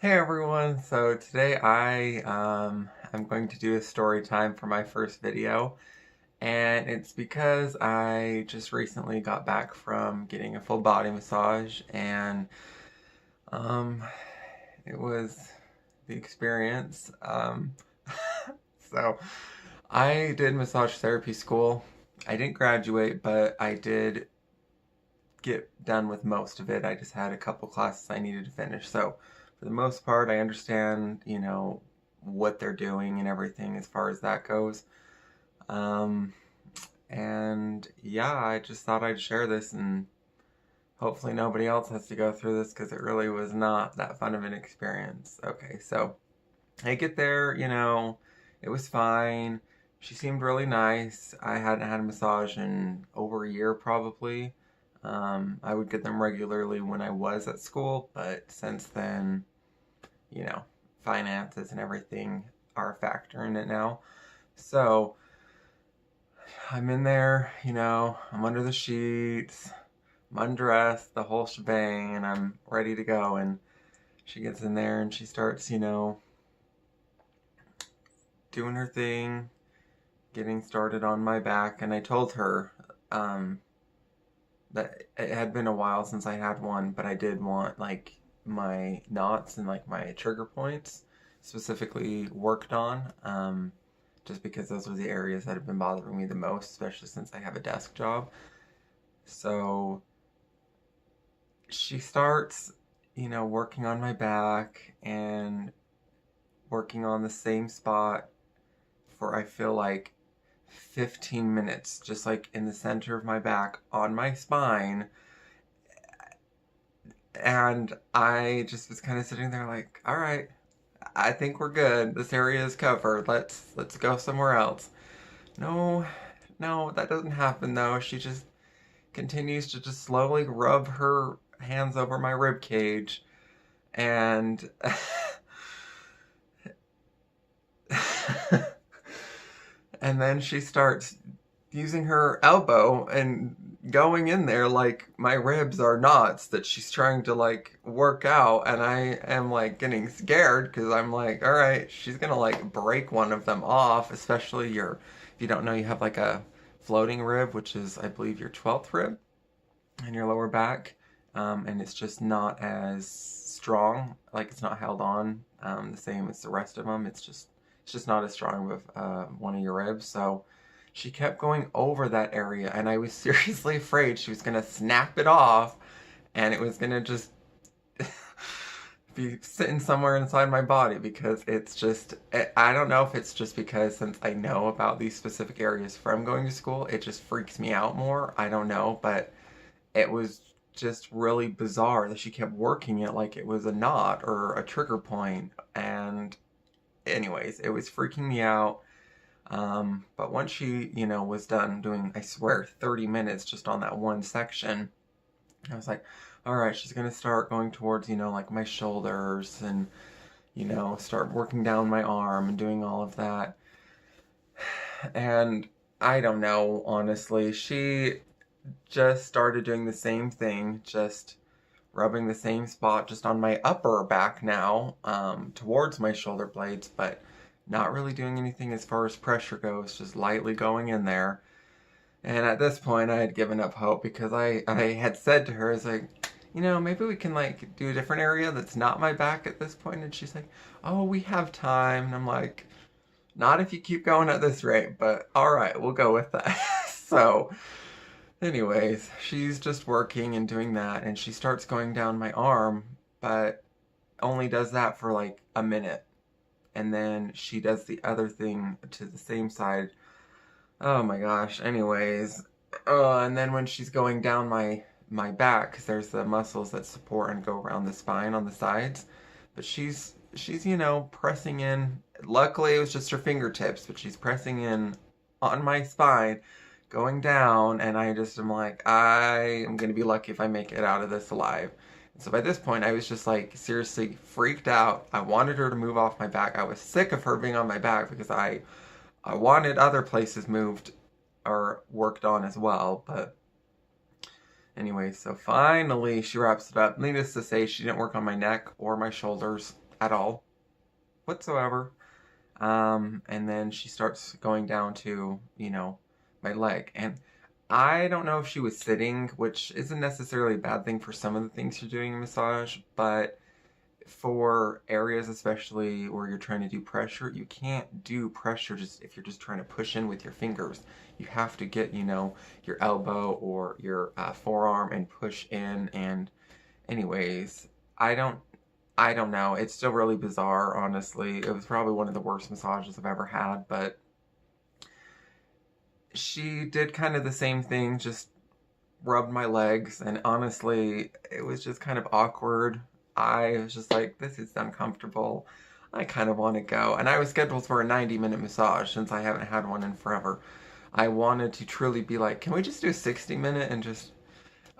Hey everyone, so today I'm going to do a story time for my first video, and it's because I just recently got back from getting a full body massage, and um it was the experience. So I did massage therapy school. I didn't graduate, but I did get done with most of it. I just had a couple classes I needed to finish. So for the most part, I understand, what they're doing and everything as far as that goes. Um, and yeah, I just thought I'd share this and hopefully nobody else has to go through this because it really was not that fun of an experience. Okay, so I get there, it was fine. She seemed really nice. I hadn't had a massage in over a year probably. I would get them regularly when I was at school, but since then, you know, finances and everything are a factor in it now. So I'm in there, I'm under the sheets, I'm undressed, the whole shebang, and I'm ready to go. And she gets in there and she starts, doing her thing, getting started on my back. And I told her that it had been a while since I had one, but I did want like my knots and like my trigger points specifically worked on, just because those were the areas that have been bothering me the most, especially since I have a desk job. So she starts, working on my back and working on the same spot for I feel like 15 minutes, just like in the center of my back on my spine. And I just was kind of sitting there like, all right, I think we're good. This area is covered. Let's go somewhere else. No, no, that doesn't happen though. She just continues to just slowly rub her hands over my rib cage and and then she starts using her elbow and going in there like my ribs are knots that she's trying to like work out, and I am like getting scared because I'm like, all right, she's gonna like break one of them off, especially if you don't know, you have like a floating rib, which is I believe your 12th rib in your lower back, and it's just not as strong, like it's not held on the same as the rest of them. It's just not as strong with one of your ribs. So she kept going over that area, and I was seriously afraid she was gonna snap it off, and it was gonna just be sitting somewhere inside my body, because it's just, I don't know if it's just because since I know about these specific areas from going to school, it just freaks me out more. I don't know, but it was just really bizarre that she kept working it like it was a knot or a trigger point. And anyways, it was freaking me out. But once she, was done doing, I swear, 30 minutes just on that one section, I was like, all right, she's gonna start going towards, like my shoulders and, start working down my arm and doing all of that. And I don't know, honestly, she just started doing the same thing, just rubbing the same spot just on my upper back now, towards my shoulder blades, but not really doing anything as far as pressure goes, just lightly going in there. And at this point, I had given up hope because I had said to her, I was like, maybe we can like do a different area that's not my back at this point. And she's like, oh, we have time. And I'm like, not if you keep going at this rate, but all right, we'll go with that. So anyways, she's just working and doing that, and she starts going down my arm, but only does that for like a minute. And then she does the other thing to the same side. Oh my gosh. Anyways, and then when she's going down my back, because there's the muscles that support and go around the spine on the sides, but she's pressing in. Luckily, it was just her fingertips, but she's pressing in on my spine, going down, and I just am like, I am gonna be lucky if I make it out of this alive. And so by this point, I was just like seriously freaked out. I wanted her to move off my back. I was sick of her being on my back because I wanted other places moved or worked on as well. But anyway, so finally she wraps it up. Needless to say, she didn't work on my neck or my shoulders at all whatsoever. And then she starts going down to, my leg. And I don't know if she was sitting, which isn't necessarily a bad thing for some of the things you're doing in massage, but for areas especially where you're trying to do pressure, you can't do pressure just if you're just trying to push in with your fingers. You have to get, your elbow or your forearm and push in. And anyways, I don't I don't know. It's still really bizarre, honestly. It was probably one of the worst massages I've ever had, but she did kind of the same thing, just rubbed my legs, and honestly, it was just kind of awkward. I was just like, this is uncomfortable. I kind of want to go. And I was scheduled for a 90-minute massage since I haven't had one in forever. I wanted to truly be like, can we just do a 60-minute and just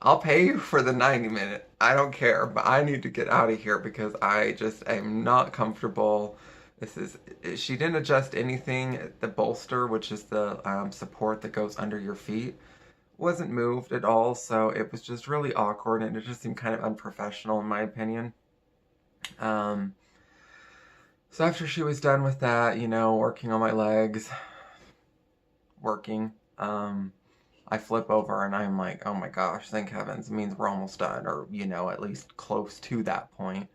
I'll pay you for the 90-minute. I don't care, but I need to get out of here because I just am not comfortable. She didn't adjust anything. The bolster, which is the support that goes under your feet, wasn't moved at all. So it was just really awkward and it just seemed kind of unprofessional in my opinion. Um, so after she was done with that, working on my legs, working, I flip over and I'm like, oh my gosh, thank heavens, it means we're almost done, or, at least close to that point.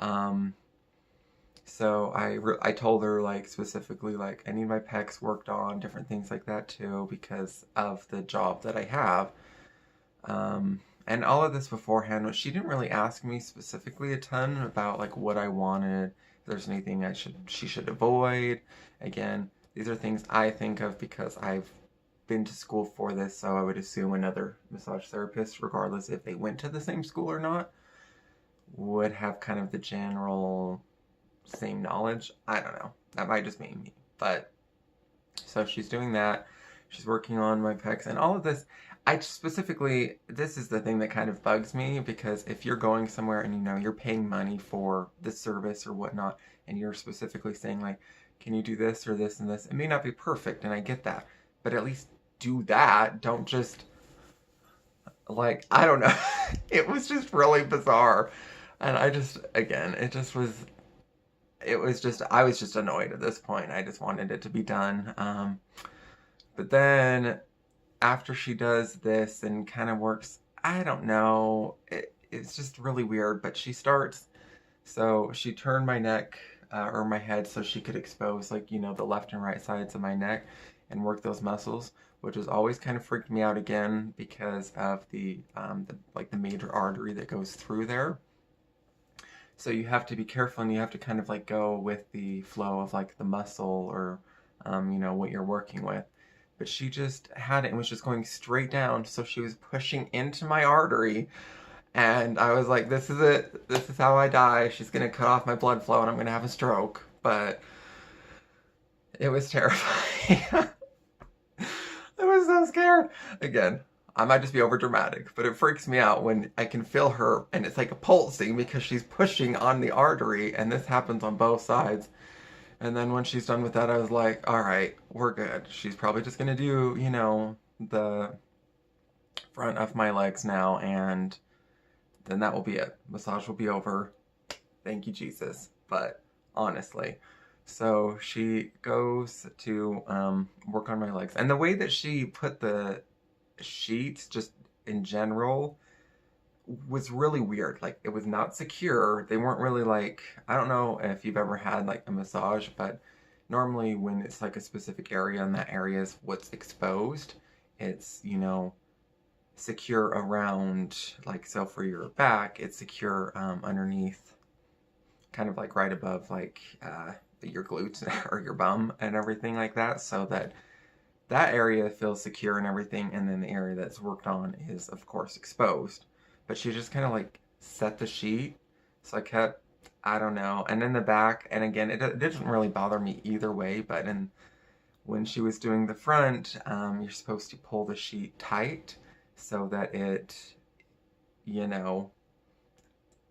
Um, so I told her, like, specifically, like, I need my pecs worked on, different things like that too, because of the job that I have. And all of this beforehand, she didn't really ask me specifically a ton about, like, what I wanted, if there's anything she should avoid. Again, these are things I think of because I've been to school for this, so I would assume another massage therapist, regardless if they went to the same school or not, would have kind of the general same knowledge. I don't know. That might just be me. But so she's doing that. She's working on my pecs and all of this. This is the thing that kind of bugs me because if you're going somewhere and you're paying money for the service or whatnot, and you're specifically saying like, can you do this or this and this? It may not be perfect, and I get that, but at least do that. Don't just, like, I don't know. It was just really bizarre. And again, I was just annoyed at this point. I just wanted it to be done. But then after she does this and kind of works, I don't know, it's just really weird, but so she turned my neck, or my head so she could expose, like, the left and right sides of my neck and work those muscles, which has always kind of freaked me out again because of the major artery that goes through there. So you have to be careful and you have to kind of like go with the flow of like the muscle or, what you're working with. But she just had it and was just going straight down. So she was pushing into my artery. And I was like, this is it. This is how I die. She's going to cut off my blood flow and I'm going to have a stroke. But it was terrifying. I was so scared. Again, I might just be over dramatic, but it freaks me out when I can feel her and it's like a pulsing because she's pushing on the artery, and this happens on both sides. And then when she's done with that, I was like, all right, we're good. She's probably just gonna do, the front of my legs now, and then that will be it. Massage will be over. Thank you, Jesus. But honestly, so she goes to work on my legs. And the way that she put the sheets, just in general, was really weird. Like, it was not secure. They weren't really like, I don't know if you've ever had like a massage, but normally when it's like a specific area and that area is what's exposed, it's, secure around, like, so for your back, it's secure underneath, kind of like right above like your glutes or your bum and everything like that, so that area feels secure and everything, and then the area that's worked on is of course exposed. But she just kind of like set the sheet, so I don't know. And in the back, and again, it didn't really bother me either way, but when she was doing the front, you're supposed to pull the sheet tight so that you know,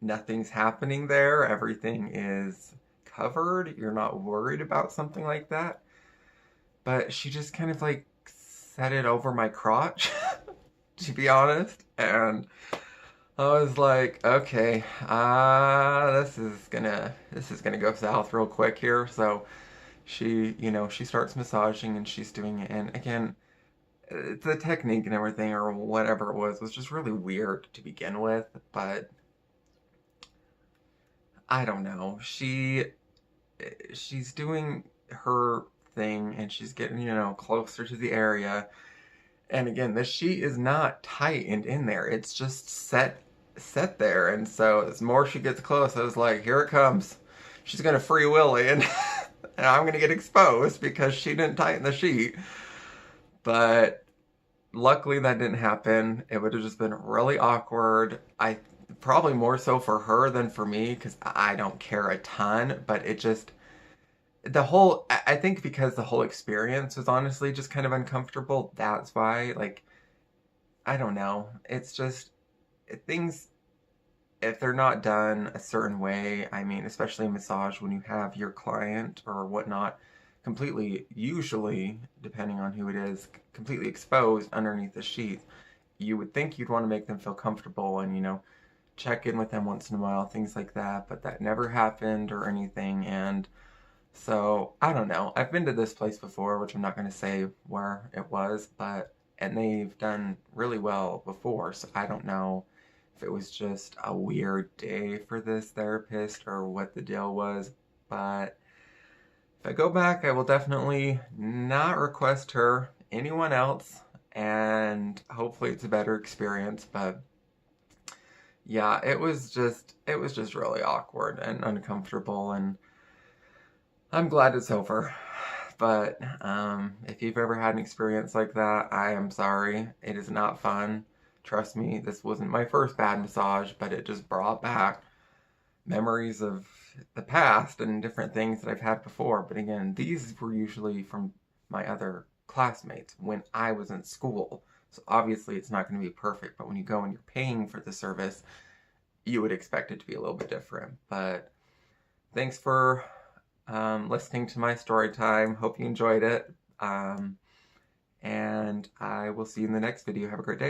nothing's happening there, everything is covered, you're not worried about something like that. But she just kind of like set it over my crotch, to be honest, and I was like, okay, this is gonna go south real quick here. So she starts massaging and she's doing it, and again, the technique and everything or whatever it was just really weird to begin with. But I don't know. She's doing her thing and she's getting closer to the area. And again, the sheet is not tightened in there. It's just set there. And so as more she gets close, I was like, here it comes. She's gonna free willy and, and I'm gonna get exposed because she didn't tighten the sheet. But luckily that didn't happen. It would have just been really awkward. I probably more so for her than for me because I don't care a ton, but it just I think because the whole experience was honestly just kind of uncomfortable. That's why, like, I don't know. It's just things, if they're not done a certain way, I mean, especially in massage, when you have your client or whatnot completely, usually, depending on who it is, completely exposed underneath the sheath, you would think you'd want to make them feel comfortable and, check in with them once in a while, things like that, but that never happened or anything. And so I don't know. I've been to this place before, which I'm not going to say where it was, but and they've done really well before. So I don't know if it was just a weird day for this therapist or what the deal was. But if I go back, I will definitely not request her anyone else, and hopefully it's a better experience. But yeah, it was just really awkward and uncomfortable, and I'm glad it's over. But if you've ever had an experience like that, I am sorry. It is not fun. Trust me, this wasn't my first bad massage, but it just brought back memories of the past and different things that I've had before. But again, these were usually from my other classmates when I was in school. So obviously it's not going to be perfect, but when you go and you're paying for the service, you would expect it to be a little bit different. But thanks for listening to my story time. Hope you enjoyed it. And I will see you in the next video. Have a great day.